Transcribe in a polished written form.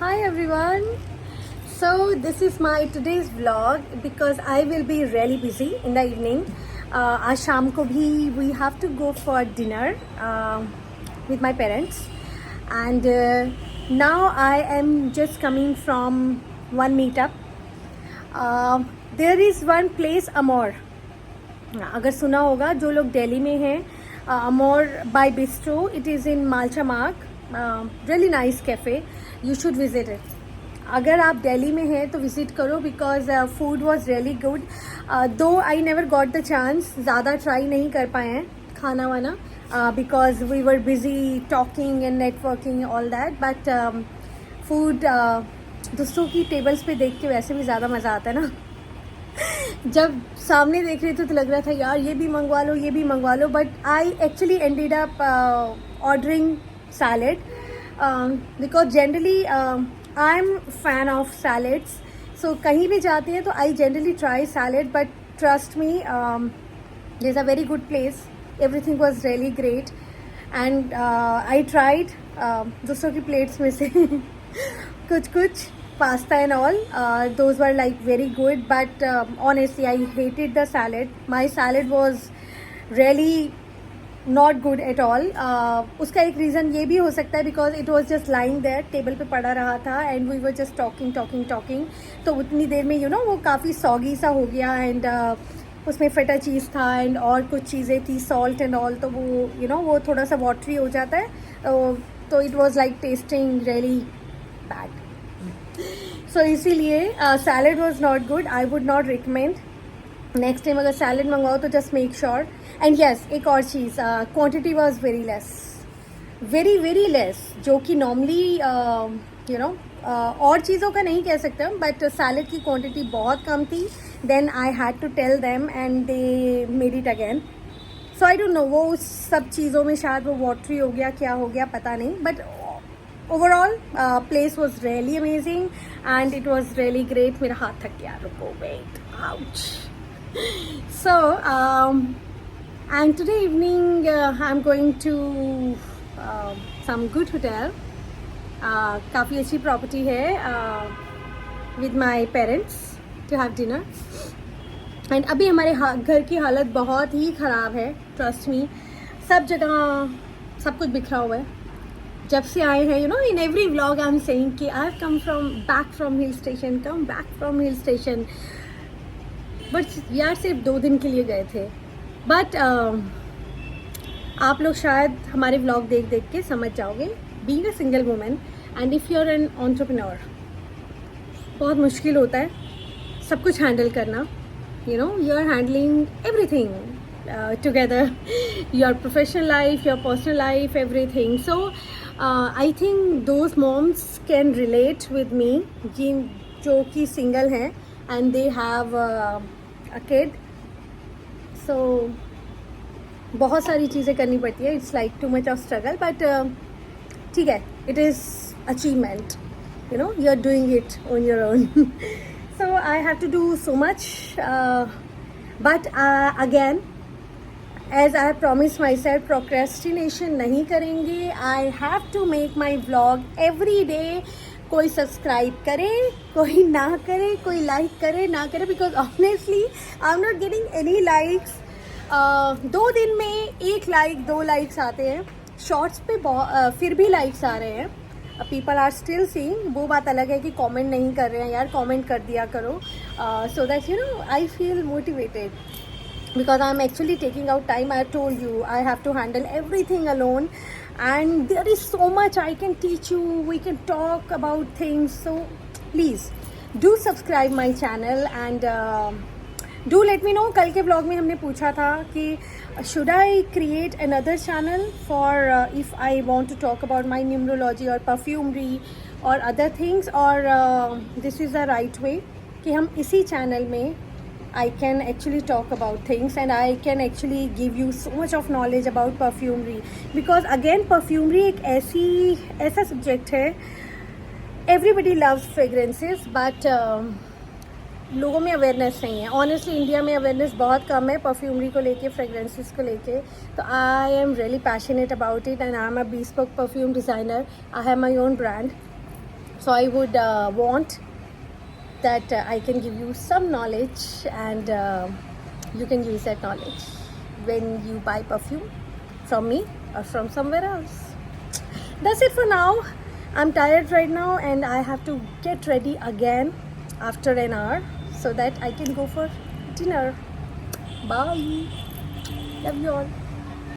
Hi everyone. So this is my today's vlog because I will be really busy in the evening. आज शाम को भी we have to go for dinner with my parents, and now I am just coming from one meetup. There is one place Amor. अगर सुना होगा जो लोग दिल्ली में हैं, Amor by Bistro. It is in Malcha Marg. Really nice cafe. You should visit it. अगर आप दिल्ली में हैं तो विज़िट करो because food was really good. Though I never got the chance, ज़्यादा ट्राई नहीं कर पाए हैं खाना वाना because we were busy talking and networking all that. But food दूसरों की टेबल्स पे देख के वैसे भी ज़्यादा मज़ा आता है ना. जब सामने देख रहे थे तो लग रहा था यार ये भी मंगवा लो ये भी मंगवा लो. But I actually ended up ordering salad because generally I am fan of salads. So कहीं भी जाते हैं तो I generally try salad. But trust me, this is a very good place. Everything was really great and I tried दूसरों की plates में से कुछ pasta and all. Those were like very good, but honestly I hated the salad. My salad was really not good at all. उसका एक reason ये भी हो सकता है because it was just lying there, table पे पड़ा रहा था and we were just talking. तो उतनी देर में वो काफ़ी सॉगी सा हो गया and उसमें फटा चीज़ था and और कुछ चीज़ें थी, salt and all. तो वो वो थोड़ा सा watery हो जाता है. तो it was like tasting really bad. So इसीलिए salad was not good. I would not recommend. Next time अगर सैलड मंगवाओ तो just make sure. And yes, एक और चीज़, quantity was very less, very less, जो कि नॉर्मली और चीज़ों का नहीं कह सकते हम, बट सैलड की क्वांटिटी बहुत कम थी. Then I had to tell them and they made it again. So I don't know, वो उस सब चीज़ों में शायद वो वाटरी हो गया, क्या हो गया पता नहीं. But overall place was really amazing and it was really great. मेरा हाथ थक गया, रुको, wait, ouch. So and today evening I'm going to some good hotel. काफ़ी अच्छी प्रॉपर्टी है with my parents to have dinner. and अभी हमारे घर की हालत बहुत ही ख़राब है, trust me. सब जगह सब कुछ बिखरा हुआ है. जब से आए हैं in every vlog I am saying कि I have come back from hill station. But यार सिर्फ 2 दिन के लिए गए थे. बट आप लोग शायद हमारे व्लॉग देख के समझ जाओगे. Being a single women and if you are an entrepreneur, बहुत मुश्किल होता है सब कुछ हैंडल करना. You are handling everything together, your professional life, your personal life, everything. So I think those moms can relate with me जो कि single हैं and they have a kid. So बहुत सारी चीज़ें करनी पड़ती है. It's like too much of struggle, but ठीक है, it is achievement. You are doing it on your own. So I have to do so much, but again, as I promised myself, procrastination नहीं करेंगे. I have to make my vlog every day. कोई subscribe करे, कोई ना करे, कोई like करे ना करे, because honestly I'm not getting any likes. 2 दिन में 1 लाइक 2 लाइक्स आते हैं. शॉर्ट्स पे फिर भी लाइक्स आ रहे हैं. People are still seeing. वो बात अलग है कि कमेंट नहीं कर रहे हैं. यार कमेंट कर दिया करो, so that I feel motivated. Because I'm actually taking out time. I told you I have to handle everything alone and there is so much I can teach you. We can talk about things. So please do subscribe my channel and do let me know. कल के vlog में हमने पूछा था कि should I create another channel for if I want to talk about my numerology or perfumery or other things, or this is the right way कि हम इसी channel में I can actually talk about things and I can actually give you so much of knowledge about perfumery. Because again perfumery एक ऐसा subject है. Everybody loves fragrances but लोगों में awareness नहीं है. Honestly इंडिया में awareness बहुत कम है perfumery को लेके, fragrances को लेके. तो I am really passionate about it and I am a bespoke perfume designer. I have my own brand. So I would want that I can give you some knowledge, and you can use that knowledge when you buy perfume from me or from somewhere else. That's it for now. I'm tired right now and I have to get ready again after an hour so that I can go for dinner. Bye. Love you all.